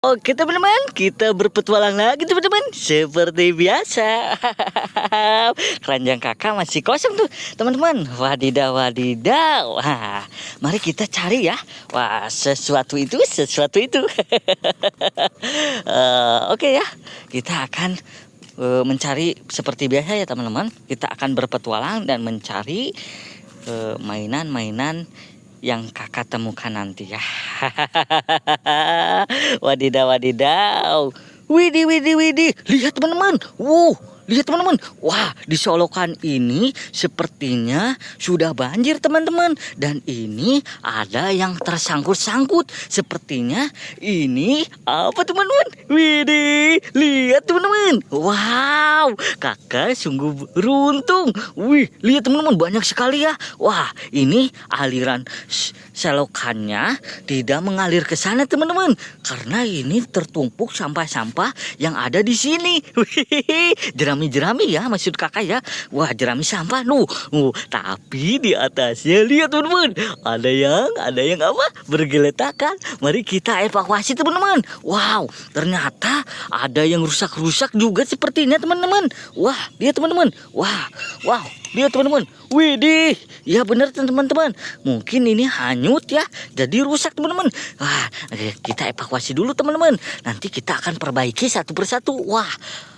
Oke teman-teman, kita berpetualang lagi teman-teman. Seperti biasa. Keranjang kakak masih kosong tuh teman-teman. Wadidaw wadidaw. Wah, mari kita cari ya. Wah, sesuatu itu. Oke ya, kita akan mencari seperti biasa ya teman-teman. Kita akan berpetualang dan mencari mainan-mainan yang kakak temukan nanti ya. Wadidaw wadidaw. Widih widih widih. Lihat teman-teman. Lihat teman-teman. Wah, di Solokan ini sepertinya sudah banjir teman-teman. Dan ini ada yang tersangkut-sangkut. Sepertinya ini apa teman-teman? Widih, lihat teman-teman. Wow, kakak sungguh beruntung. Wih, lihat teman-teman, banyak sekali ya. Wah, ini aliran selokannya tidak mengalir ke sana teman-teman. Karena ini tertumpuk sampah-sampah yang ada di sini. Jerami ya maksud kakak ya. Wah, jerami sampah tapi di atasnya lihat teman-teman, ada yang apa, bergeletakan. Mari kita evakuasi teman-teman. Wow, ternyata ada yang rusak-rusak juga sepertinya teman-teman. Wah, lihat teman-teman. Wow, lihat teman-teman. Widih, ya benar teman-teman. Mungkin ini hanyut ya, jadi rusak teman-teman. Wah, kita evakuasi dulu teman-teman. Nanti kita akan perbaiki satu persatu. Wah,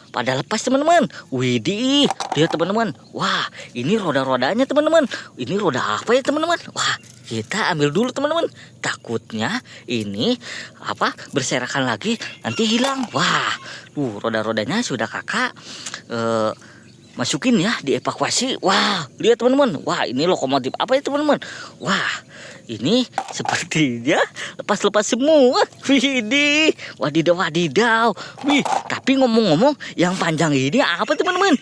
pada lepas teman-teman. Widih, lihat teman-teman. Wah, ini roda-rodanya teman-teman. Ini roda apa ya teman-teman? Wah, kita ambil dulu teman-teman. Takutnya ini apa, berserakan lagi nanti hilang. Wah, roda-rodanya sudah kakak masukin ya, dievakuasi. Wah, lihat teman-teman. Wah, ini lokomotif apa ya teman-teman? Wah, ini sepertinya lepas-lepas semua. Widih, wadidaw. Wih, tapi ngomong-ngomong, yang panjang ini apa teman-teman?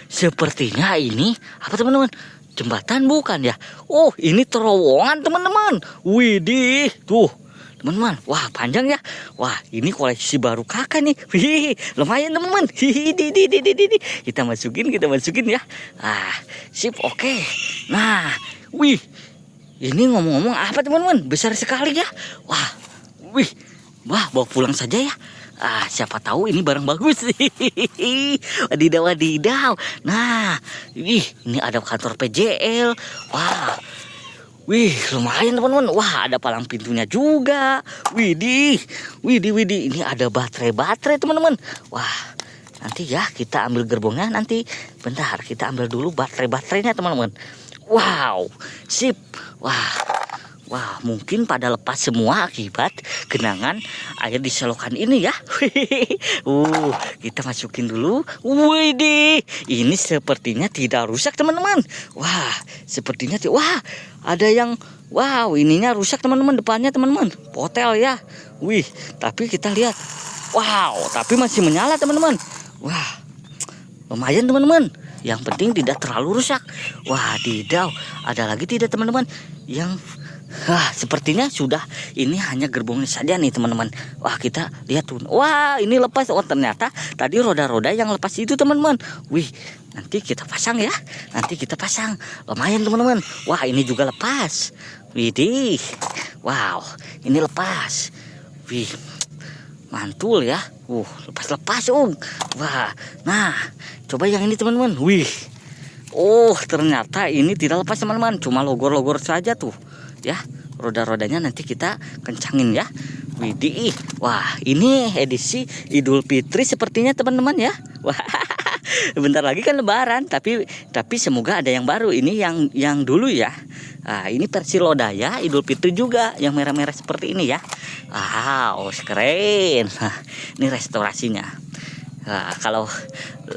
Sepertinya ini apa teman-teman? Jembatan bukan ya? Oh, ini terowongan teman-teman. Widih, tuh teman-teman. Wah, panjang ya. Wah, ini koleksi baru kakak nih. Wih, lumayan teman-teman. Kita masukin ya. Sip, oke. Nah, wih, ini ngomong-ngomong apa teman-teman? Besar sekali ya. Wah, bawa pulang saja ya. Siapa tahu ini barang bagus. Wadidaw. Nah, ini ada kantor PJL. Wah, wih, lumayan teman-teman. Wah, ada palang pintunya juga. Widih. Ini ada baterai teman-teman. Wah, nanti ya kita ambil gerbongnya nanti. Bentar, kita ambil dulu baterainya teman-teman. Wow, sip. Wah, mungkin pada lepas semua akibat genangan air di selokan ini ya. Kita masukin dulu. Widih, ini sepertinya tidak rusak teman-teman. Wah, sepertinya ada yang ininya rusak teman-teman, depannya teman-teman. Potel ya. Wih, tapi kita lihat. Wow, tapi masih menyala teman-teman. Wah, lumayan teman-teman. Yang penting tidak terlalu rusak. Wadidaw, ada lagi tidak teman-teman yang sepertinya sudah, ini hanya gerbongnya saja nih teman-teman. Wah, kita lihat tuh. Wah, ini lepas. Oh, ternyata tadi roda-roda yang lepas itu teman-teman. Wih, nanti kita pasang ya. Lumayan teman-teman. Wah, ini juga lepas. Widih. Wow, ini lepas. Wih, mantul ya. Lepas. Wah, nah, coba yang ini teman-teman. Wih. Oh, ternyata ini tidak lepas teman-teman. Cuma logor-logor saja tuh. Ya, roda-rodanya nanti kita kencangin ya. Widih. Wah, ini edisi Idul Fitri sepertinya teman-teman ya. Wah, bentar lagi kan Lebaran, tapi semoga ada yang baru. Ini yang dulu ya. Ini versi Lodaya Idul Fitri juga, yang merah-merah seperti ini ya. Wow, keren. Ini restorasinya. Kalau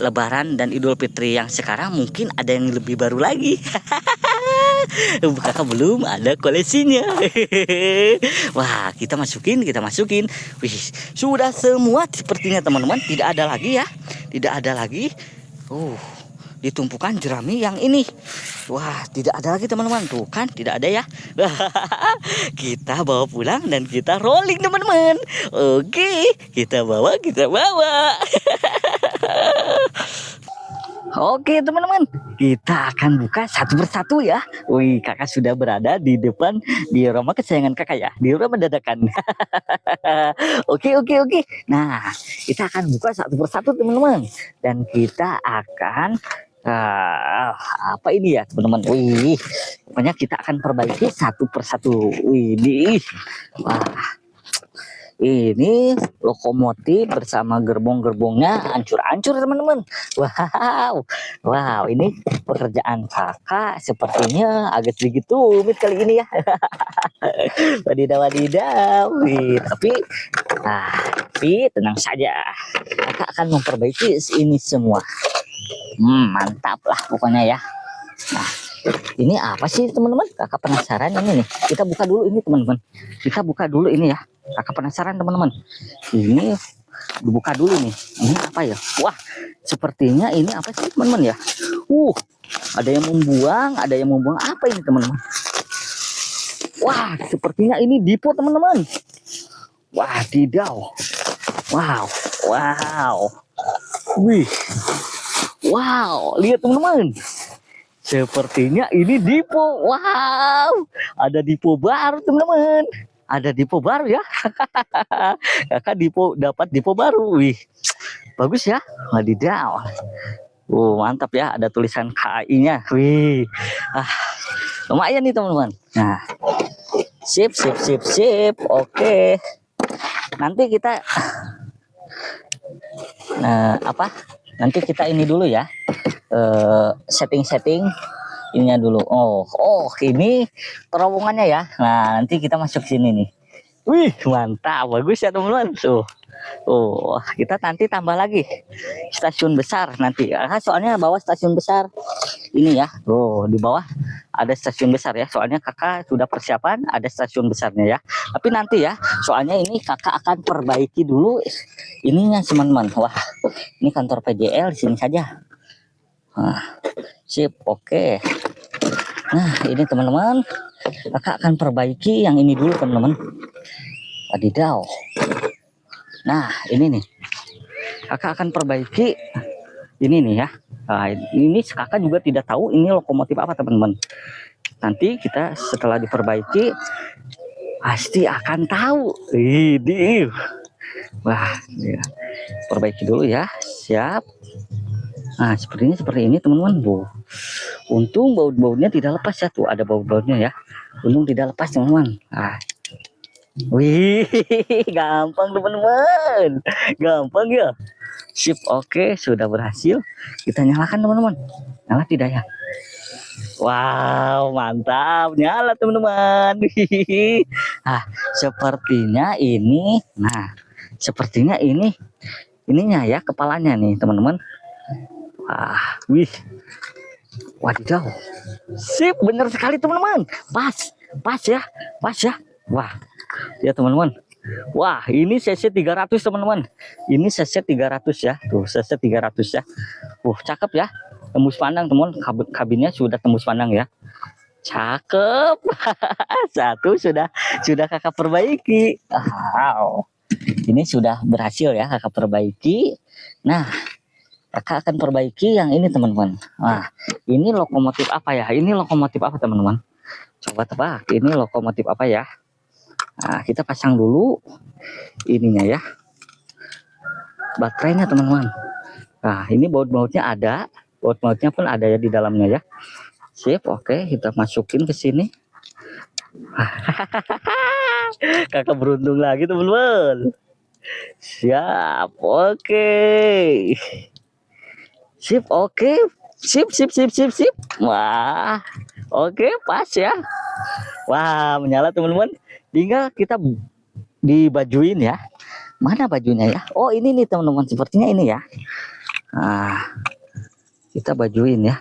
Lebaran dan Idul Fitri yang sekarang mungkin ada yang lebih baru lagi. Kakak belum ada koleksinya. Wah, kita masukin. Wih, sudah semua sepertinya teman-teman. Tidak ada lagi. Ditumpukan jerami yang ini. Wah, tidak ada lagi teman-teman. Tuh kan, tidak ada ya. Kita bawa pulang dan kita rolling teman-teman. Oke, kita bawa. Oke teman-teman, kita akan buka satu persatu ya. Wih, kakak sudah berada di depan di rumah kesayangan kakak ya, di rumah dadakan. Oke, oke, oke. Nah, kita akan buka satu persatu teman-teman, dan kita akan apa ini ya teman-teman? Wih, pokoknya kita akan perbaiki satu persatu. Wih, wah. Ini lokomotif bersama gerbong-gerbongnya hancur-hancur teman-teman. Wow, wow, ini pekerjaan kakak sepertinya agak sedikit rumit kali ini ya. Wadidaw, wadidaw. Wih, tapi tenang saja, kakak akan memperbaiki ini semua. Mantap lah pokoknya ya. Nah, ini apa sih teman-teman? Kakak penasaran ini nih. Kita buka dulu ini teman-teman. Kita buka dulu ini ya. Kakak penasaran teman-teman. Ini dibuka dulu nih. Ini apa ya? Wah, sepertinya ini apa sih teman-teman ya? Ada yang membuang apa ini teman-teman? Wah, sepertinya ini Dipo teman-teman. Wah, tidak. Wow, wow. Wih. Wow, lihat teman-teman. Sepertinya ini Dipo. Wow, ada Dipo baru teman-teman. Ada Dipo baru ya. Kakak dapat Dipo baru. Wih, bagus ya. Wadidaw. Mantap ya. Ada tulisan KI-nya. Wih, lumayan nih teman-teman. Nah, sip. Oke. Nanti kita nanti kita ini dulu ya. Setting ininya dulu. Ini terowongannya ya. Nah, nanti kita masuk sini nih. Wih, mantap, bagus ya teman-teman. Kita nanti tambah lagi stasiun besar nanti. Soalnya bawah stasiun besar ini ya. Di bawah ada stasiun besar ya. Soalnya kakak sudah persiapan ada stasiun besarnya ya. Tapi nanti ya, soalnya ini kakak akan perbaiki dulu ininya teman-teman. Wah, ini kantor PJL di sini saja. Sip, oke. Nah, ini teman-teman, kakak akan perbaiki yang ini dulu teman-teman. Wadidaw. Nah, ini nih, kakak akan perbaiki ini nih ya. Nah, ini kakak juga tidak tahu ini lokomotif apa teman-teman. Nanti kita setelah diperbaiki pasti akan tahu. Ini, wah, ya. Perbaiki dulu ya. Siap. Nah, sepertinya seperti ini teman-teman. Untung baut-bautnya tidak lepas ya. Tuh ada baut-bautnya ya. Untung tidak lepas teman-teman. Wih, gampang teman-teman. Gampang ya. Sip, oke, sudah berhasil. Kita nyalakan teman-teman. Nyala tidak ya? Wow, mantap. Nyala teman-teman. Sepertinya ini. Nah, sepertinya ininya ya, kepalanya nih teman-teman. Wih, wadidaw, sip, bener sekali teman-teman, pas ya. Wah, ya teman-teman. Wah, ini CC 300 teman-teman. Ini CC 300 ya. Tuh, CC 300 ya. Cakep ya. Tembus pandang teman, kabinnya sudah tembus pandang ya. Cakep. Satu sudah kakak perbaiki. Ini sudah berhasil ya kakak perbaiki. Nah, kakak akan perbaiki yang ini teman-teman. Nah, ini lokomotif apa ya? Ini lokomotif apa teman-teman? Coba tebak, ini lokomotif apa ya? Nah, kita pasang dulu ininya ya. Baterainya teman-teman. Nah, ini baut-bautnya ada. Baut-bautnya pun ada ya di dalamnya ya. Sip, oke, kita masukin ke sini. Kakak beruntung lagi teman-teman. Siap, oke. Sip, oke. Sip. Wah, oke, pas ya. Wah, menyala teman-teman. Tinggal kita dibajuin ya. Mana bajunya ya? Oh, ini nih teman-teman. Sepertinya ini ya. Kita bajuin ya.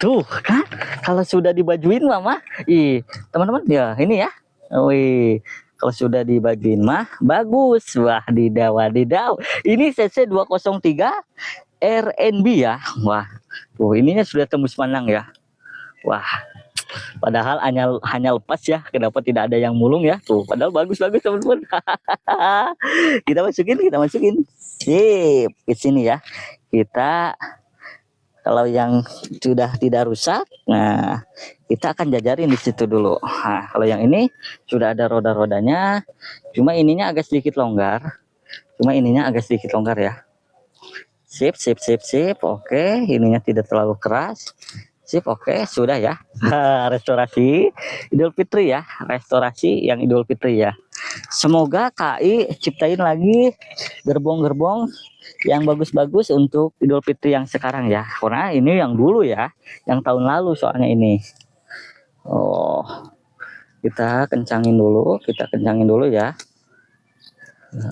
Tuh kan, kalau sudah dibajuin mama, teman-teman ya ini ya. Wih, kalau sudah dibajuin mah bagus. Wadidaw. Ini CC 203 RNB ya. Wah, tuh ininya sudah tembus pandang ya. Wah, Padahal hanya lepas ya. Kenapa tidak ada yang mulung ya? Tuh, padahal bagus-bagus teman-teman. Kita masukin. Sip, ke sini ya. Kita kalau yang sudah tidak rusak, nah kita akan jajarin di situ dulu. Nah, kalau yang ini sudah ada roda-rodanya, cuma ininya agak sedikit longgar. Ya. Sip, sip, sip, sip. Oke, ininya tidak terlalu keras. Sip, oke, sudah ya. Restorasi Idul Fitri ya, restorasi yang Idul Fitri ya. Semoga KAI ciptain lagi gerbong-gerbong yang bagus-bagus untuk Idul Fitri yang sekarang ya. Karena ini yang dulu ya, yang tahun lalu soalnya ini. Oh, kita kencangin dulu ya.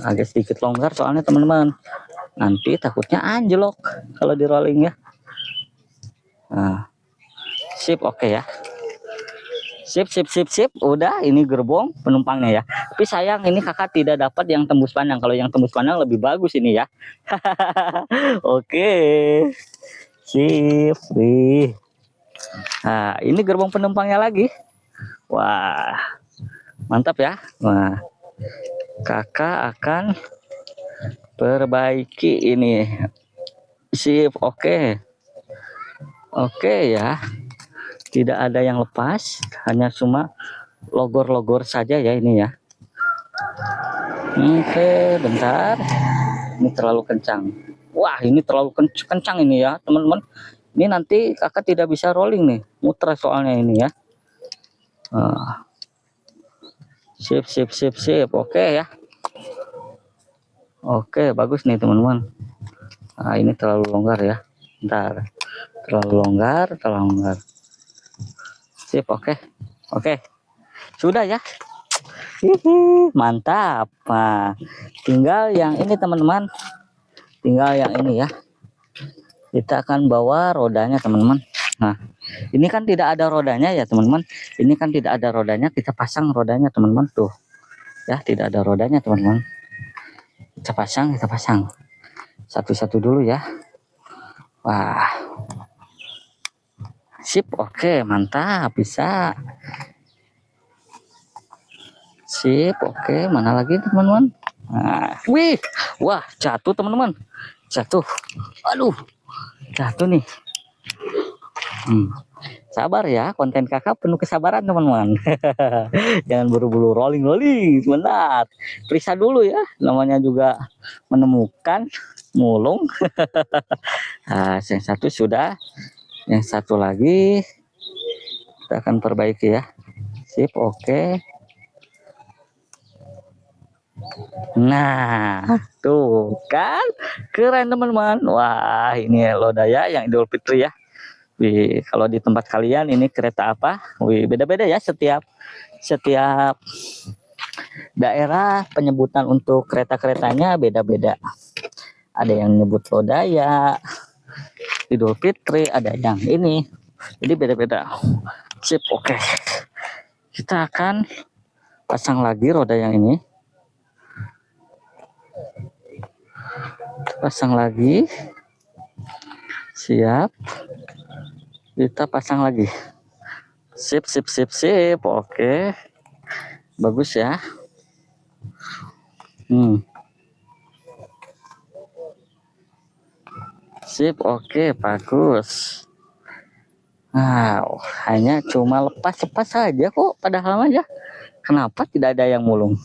Agak sedikit longgar soalnya teman-teman. Nanti takutnya anjlok kalau di rolling ya. Nah, sip, oke ya. Sip. Udah, ini gerbong penumpangnya ya. Tapi sayang ini kakak tidak dapat yang tembus pandang. Kalau yang tembus pandang lebih bagus ini ya. Oke. Sip. Wih. Nah, ini gerbong penumpangnya lagi. Wah, mantap ya. Wah, kakak akan perbaiki ini. Sip, oke. Oke ya. Tidak ada yang lepas, hanya cuma logor-logor saja ya ini ya. Oke, bentar. Ini terlalu kencang. Wah, ini terlalu kencang ini ya, teman-teman. Ini nanti kakak tidak bisa rolling nih, muter soalnya ini ya. Sip. Oke ya. Oke, bagus nih teman-teman. Nah, ini terlalu longgar ya. Bentar. Terlalu longgar. Sip, oke. Sudah ya. Mantap. Nah, tinggal yang ini teman-teman. Ya. Kita akan bawa rodanya teman-teman. Nah, ini kan tidak ada rodanya ya teman-teman. Kita pasang rodanya teman-teman tuh. Ya, tidak ada rodanya teman-teman. Kita pasang. Satu-satu dulu ya. Wah. Sip, oke, mantap, bisa. Sip, oke, mana lagi teman-teman? Nah, wah, jatuh teman-teman. Aduh, jatuh nih. Sabar ya, konten kakak penuh kesabaran teman-teman. Jangan buru-buru rolling, sebentar. Periksa dulu ya, namanya juga menemukan mulung. Nah, yang satu sudah, yang satu lagi kita akan perbaiki ya. Sip, oke. Nah, tuh kan keren teman-teman. Wah, ini lodaya yang Idul Fitri ya. Wih, kalau di tempat kalian ini kereta apa? Wih, beda-beda ya, setiap daerah penyebutan untuk kereta-keretanya beda-beda. Ada yang nyebut lodaya Idul Fitri, ada yang ini. Jadi beda-beda. Sip, oke. Kita akan pasang lagi roda yang ini. Pasang lagi. Siap. Kita pasang lagi. Sip. Oke. Bagus ya. Sip, oke, bagus. Wow, hanya cuma lepas saja kok padahal aja. Kenapa tidak ada yang mulung?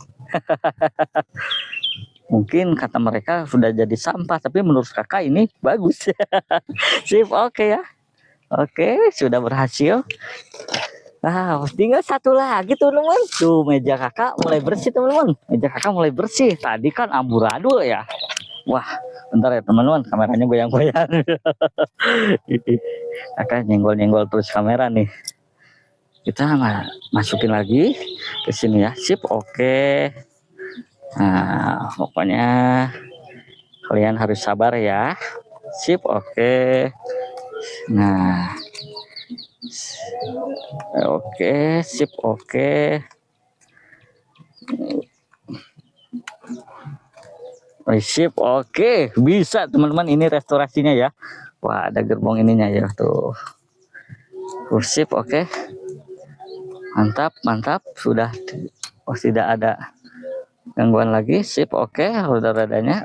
Mungkin kata mereka sudah jadi sampah, tapi menurut kakak ini bagus. Sip, oke ya. Oke, sudah berhasil. Wow, tinggal satu lagi teman-teman. Tuh, meja kakak mulai bersih teman-teman. Tadi kan amburadul ya. Wah, bentar ya teman-teman, kameranya goyang-goyang. Kakak nyenggol-nyenggol terus kamera nih. Kita masukin lagi ke sini ya. Sip, oke. Nah, pokoknya kalian harus sabar ya. Sip, oke. Nah, oke, sip, oke. Sip, oke, bisa teman-teman, ini restorasinya ya. Wah, ada gerbong ininya ya tuh. Sip, oke. Mantap, mantap. Sudah, oh, tidak ada gangguan lagi. Sip, oke. Udah radanya.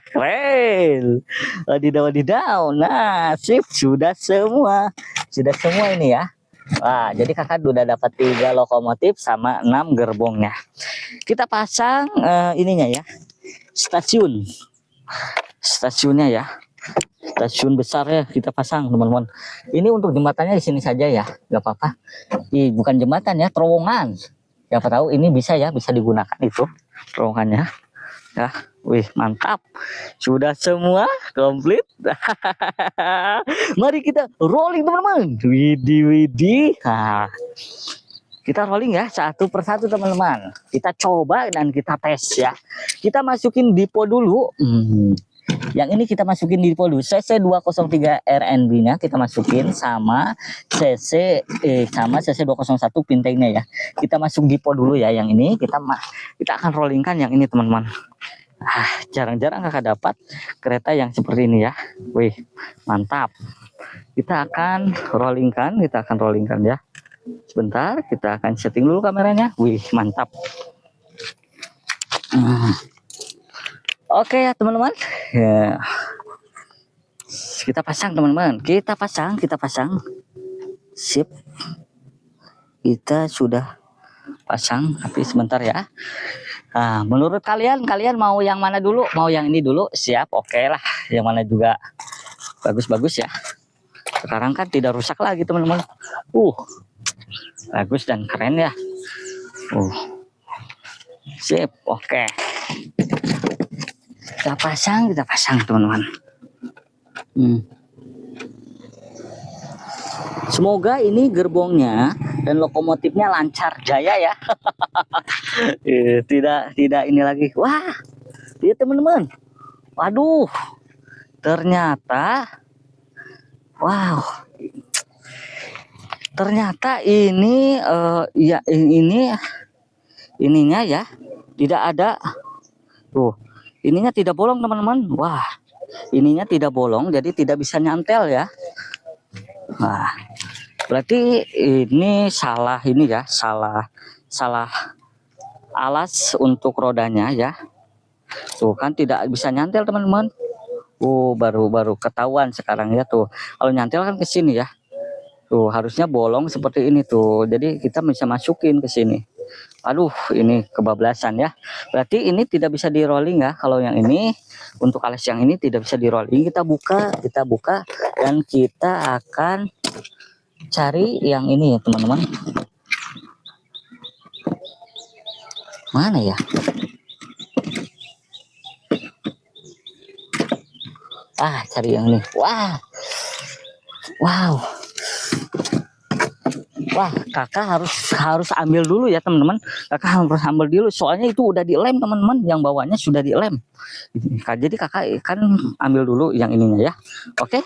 Keren. Wadidaw, wadidaw. Nah, sip. Sudah semua. Sudah semua ini ya. Wah, jadi kakak udah dapat 3 lokomotif sama 6 gerbongnya. Kita pasang ininya ya. Stasiunnya ya. Stasiun besar ya kita pasang teman-teman. Ini untuk jembatannya di sini saja ya, nggak apa-apa. Ini bukan jembatan ya, terowongan. Siapa tahu ini bisa ya, bisa digunakan itu terowongannya. Ya, wih mantap. Sudah semua komplit. Mari kita rolling teman-teman. Widih widih. Nah, kita rolling ya satu persatu teman-teman. Kita coba dan kita tes ya. Kita masukin dipo dulu. Yang ini kita masukin di dipo dulu. CC 203 RNB nya kita masukin sama CC 201 pintengnya ya. Kita masuk dipo dulu ya. Yang ini kita akan rollingkan yang ini teman-teman. Jarang-jarang kakak dapat kereta yang seperti ini ya. Wih mantap. Kita akan rollingkan ya. Sebentar, kita akan setting dulu kameranya. Wih, mantap. Oke ya teman-teman. Ya. Kita pasang teman-teman. Kita pasang. Sip. Kita sudah pasang, tapi sebentar ya. Nah, menurut kalian mau yang mana dulu? Mau yang ini dulu? Siap, oke lah. Yang mana juga bagus-bagus ya. Sekarang kan tidak rusak lagi teman-teman. Bagus dan keren ya. Sip, oke. Kita pasang teman-teman. Semoga ini gerbongnya dan lokomotifnya lancar jaya ya. tidak ini lagi. Wah, lihat teman-teman. Waduh, ternyata, wow, ternyata ini ya ininya ya tidak ada. Tuh, ininya tidak bolong teman-teman. Wah, ininya tidak bolong, jadi tidak bisa nyantel ya. Nah, berarti ini salah ini ya, salah alas untuk rodanya ya. Tuh kan tidak bisa nyantel teman-teman. Baru ketahuan sekarang ya tuh. Kalau nyantel kan ke sini ya. Tuh harusnya bolong seperti ini tuh. Jadi kita bisa masukin ke sini. Aduh, ini kebablasan ya. Berarti ini tidak bisa di rolling ya. Kalau yang ini untuk alas yang ini tidak bisa di rolling. Kita buka dan kita akan cari yang ini ya teman-teman. Mana ya? Cari yang ini. Wow. Wah, kakak harus ambil dulu ya teman-teman. Kakak harus ambil dulu, soalnya itu udah dilem teman-teman. Yang bawahnya sudah dilem. Jadi kakak kan ambil dulu yang ininya ya. Oke,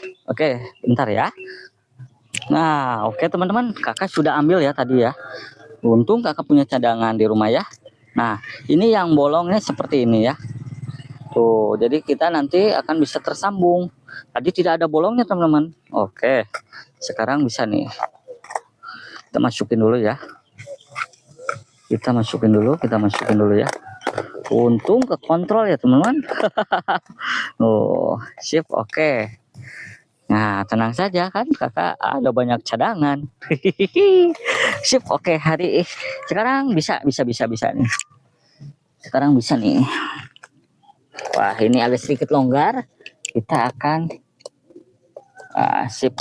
bentar ya. Nah, oke teman-teman, kakak sudah ambil ya tadi ya. Untung kakak punya cadangan di rumah ya. Nah, ini yang bolongnya seperti ini ya. Tuh, jadi kita nanti akan bisa tersambung. Tadi tidak ada bolongnya teman-teman. Oke, sekarang bisa nih. Kita masukin dulu ya. Kita masukin dulu ya. Untung ke kontrol ya teman-teman. Sip, oke. Nah, tenang saja kan kakak ada banyak cadangan. Sip, oke. Sekarang bisa nih. Sekarang bisa nih. Wah, ini agak sedikit longgar. Kita akan sip.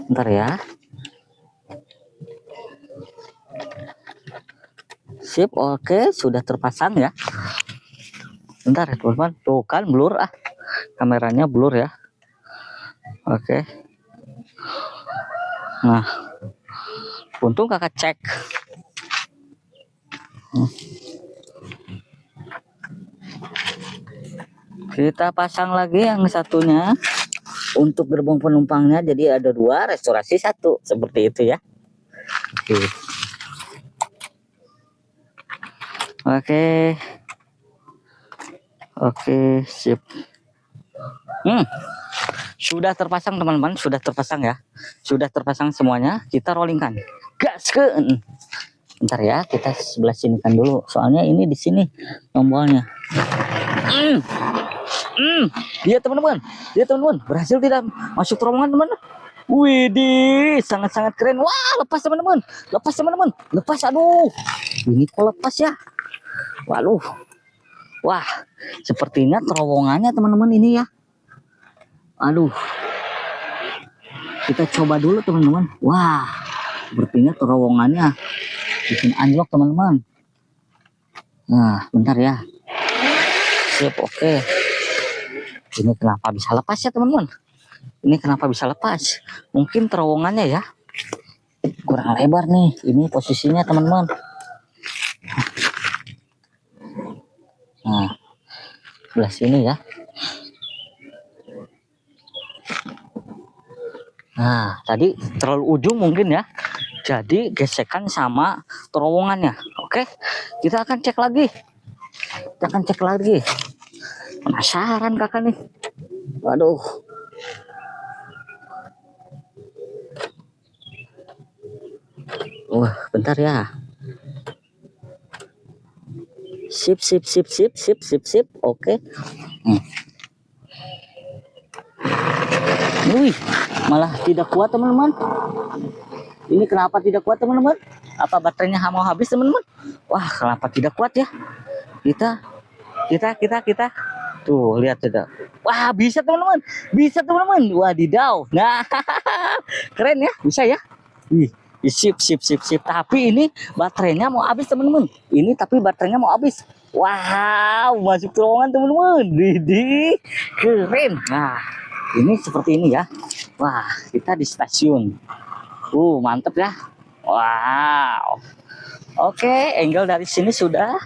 Bentar ya. Sip, oke, sudah terpasang ya. Bentar ya teman-teman. Tuh kan blur kameranya blur ya. Oke. Nah, untung kakak cek. Kita pasang lagi yang satunya untuk gerbong penumpangnya, jadi ada 2, restorasi 1 seperti itu ya. Oke, sip. Sudah terpasang teman-teman, sudah terpasang ya. Sudah terpasang semuanya. Kita rollingkan. Gaskeun. Bentar ya, kita sebelah sini kan dulu. Soalnya ini di sini tombolnya. Dia teman-teman. Dia teman-teman. Berhasil tidak masuk terowongan teman-teman? Widih, sangat-sangat keren. Wah, lepas teman-teman. Lepas teman-teman. Lepas, aduh. Ini kok lepas ya? Waduh. Wah, sepertinya terowongannya teman-teman ini ya. Aduh. Kita coba dulu teman-teman. Wah, sepertinya terowongannya bikin anjlok teman-teman. Nah, bentar ya. Sip, oke. Ini kenapa bisa lepas ya teman-teman? Ini kenapa bisa lepas? Mungkin terowongannya ya kurang lebar nih. Ini posisinya teman-teman. Nah, sebelah sini ya. Nah, tadi terlalu ujung mungkin ya. Jadi gesekan sama terowongannya. Oke, kita akan cek lagi. Kita akan cek lagi. Penasaran kakak nih. Waduh. Wah, bentar ya. Sip. Oke. Wih, malah tidak kuat teman-teman. Ini kenapa tidak kuat teman-teman? Apa baterainya mau habis teman-teman? Wah, kenapa tidak kuat ya? Kita. Tuh, lihat tidak. Wah, bisa teman-teman. Bisa teman-teman. Wadidaw. Nah, keren ya. Bisa ya. Wih, sip. Tapi ini baterainya mau habis teman-teman. Ini tapi baterainya mau habis. Wow, masuk terowongan teman-teman. Didi, keren. Nah, ini seperti ini ya. Wah, kita di stasiun. Mantep ya. Wow. Oke, angle dari sini sudah.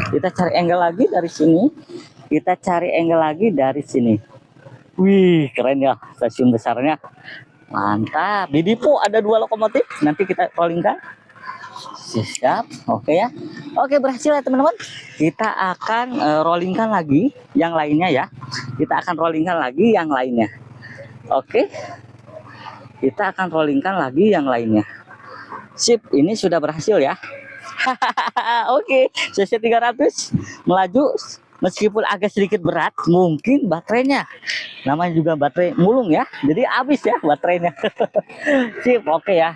Kita cari angle lagi dari sini. Kita cari angle lagi dari sini. Wih, keren ya stasiun besarnya. Mantap. Di depo ada 2 lokomotif. Nanti kita rollingkan. Siap. Oke ya. Oke, berhasil ya teman-teman. Kita akan rollingkan lagi yang lainnya ya. Kita akan rollingkan lagi yang lainnya. Oke. Kita akan rollingkan lagi yang lainnya. Sip, ini sudah berhasil ya. Oke, CC 300 melaju meskipun agak sedikit berat, mungkin baterainya. Namanya juga baterai mulung ya. Jadi habis ya baterainya. Sip, oke ya.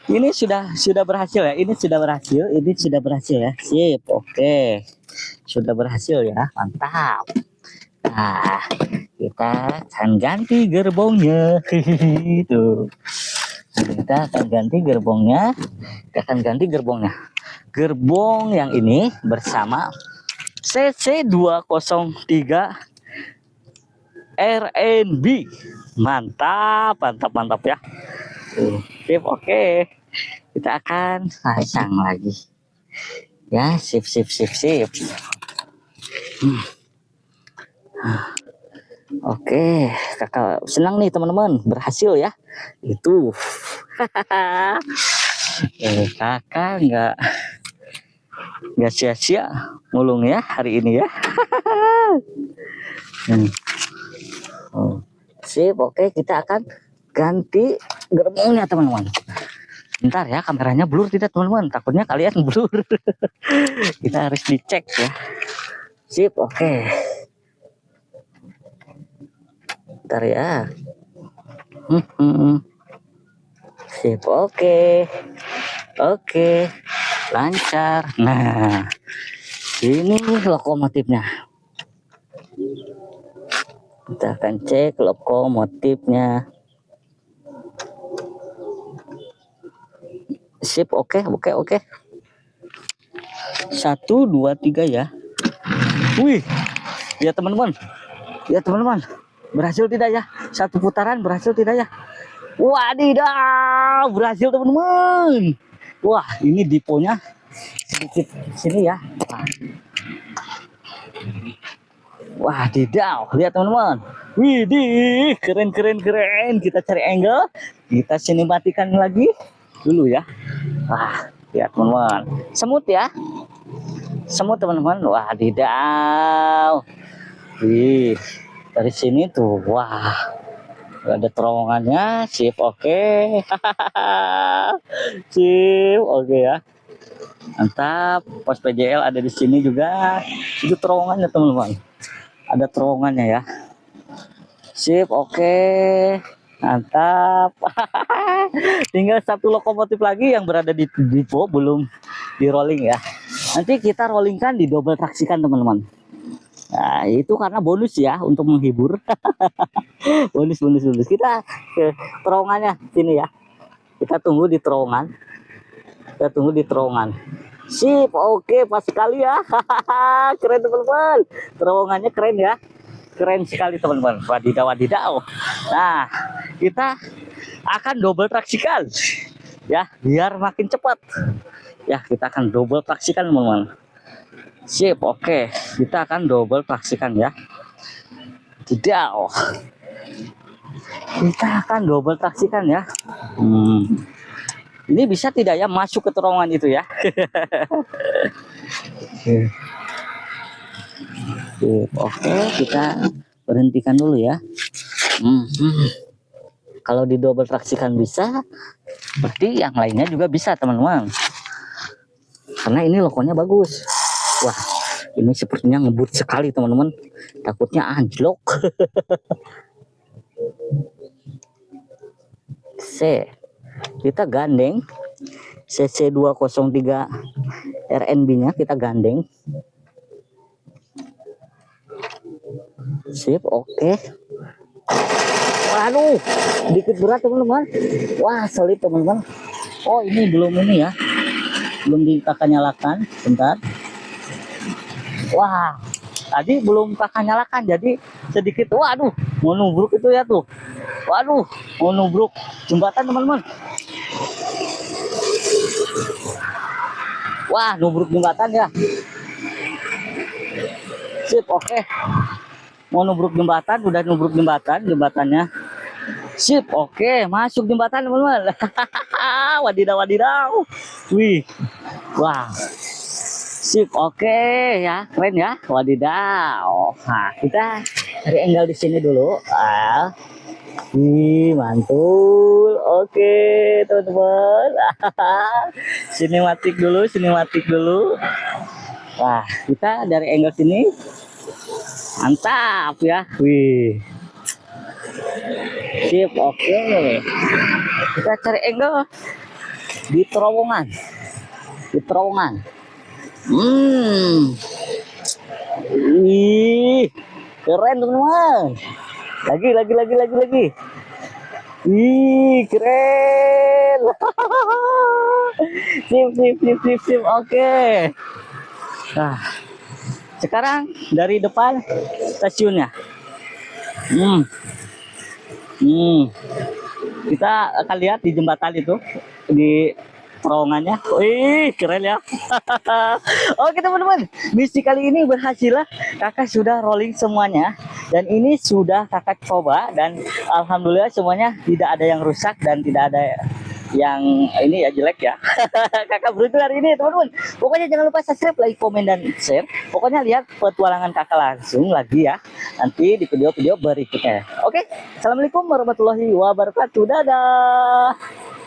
Ini sudah berhasil ya. Ini sudah berhasil ya. Sip, oke. Sudah berhasil ya. Mantap. Nah, kita akan ganti gerbongnya. Tuh. Kita akan ganti gerbongnya. Gerbong yang ini bersama CC 203 RNB. Mantap ya. Sip, oke. Kita akan pasang lagi. Ya, sip. Oke, kakak senang nih teman-teman, berhasil ya. Itu. Kakak nggak sia-sia mulung ya hari ini ya. Sip, oke, kita akan ganti gerbongnya teman-teman. Bentar ya, kameranya blur tidak teman-teman? Takutnya kalian blur. Kita harus dicek ya. Sip, oke. Bentar ya. Sip, oke. Lancar. Nah, ini lokomotifnya. Kita akan cek lokomotifnya. Sip, oke. 1, 2, 3 ya. Wih, ya teman-teman. Berhasil tidak ya? Satu putaran berhasil tidak ya? Wadidaw, berhasil teman-teman. Wah, ini deponya sedikit sini ya. Wadidaw, lihat teman-teman. Widih, keren. Kita cari angle, kita sinematikan lagi dulu ya. Wah, lihat teman-teman. Semut ya. Semut teman-teman. Wadidaw. Wih. Dari sini tuh, wah, ada terowongannya, sip, oke. Sip, oke ya. Mantap, pos PJL ada di sini juga. Itu terowongannya teman-teman. Ada terowongannya ya. Sip, oke. Mantap. Tinggal satu lokomotif lagi yang berada di depo belum di rolling ya. Nanti kita rollingkan di double traksikan teman-teman. Nah, itu karena bonus ya untuk menghibur. bonus. Kita ke terowongannya sini ya. Kita tunggu di terowongan. Kita tunggu di terowongan. Sip, oke, pas sekali ya. Keren teman-teman. Terowongannya keren ya. Keren sekali teman-teman. Wadidaw. Nah, kita akan double traksikan ya, biar makin cepat. Ya, kita akan double traksikan teman-teman. Sip, oke. Kita akan double traksikan ya. Tidak. Kita akan double traksikan ya. Ini bisa tidak ya masuk ke terowongan itu ya? Oke, kita berhentikan dulu ya. Kalau di double traksikan bisa, berarti yang lainnya juga bisa teman-teman. Karena ini lokonya bagus. Wah, ini sepertinya ngebut sekali teman-teman. Takutnya anjlok. Kita gandeng CC 203 RNB nya, kita gandeng. Sip, oke. Waduh, sedikit berat teman-teman. Wah, solid teman-teman. Oh, ini belum ini ya, belum kakak nyalakan. Bentar. Wah, tadi belum kakak nyalakan, jadi sedikit. Waduh, mau nubruk itu ya tuh. Waduh, mau nubruk jembatan teman-teman. Wah, nubruk jembatan ya. Sip, oke. Mau nubruk jembatan, udah nubruk jembatannya. Sip, oke, masuk jembatan teman-teman. Wadidaw. Wih, wah. Sip, oke ya, keren ya. Wadidaw. Nah, kita dari angle di sini dulu. Mantul. Oke, teman-teman. Sinematik dulu. Wah, kita dari angle sini. Mantap ya. Wih. Sip, oke. Kita cari angle di terowongan. Wih, keren teman-teman. Lagi. Wih, keren. Sip. Oke. Nah, sekarang dari depan stasiunnya. Kita akan lihat di jembatan itu, di terowongannya. Wih, keren ya. Oke teman-teman, misi kali ini berhasil lah. Kakak sudah rolling semuanya, dan ini sudah kakak coba, dan alhamdulillah semuanya tidak ada yang rusak dan tidak ada yang ini ya jelek ya. Kakak beruntung hari ini teman-teman. Pokoknya jangan lupa subscribe, like, komen, dan share. Pokoknya lihat petualangan kakak langsung lagi ya, nanti di video-video berikutnya. Oke, assalamualaikum warahmatullahi wabarakatuh. Dadah.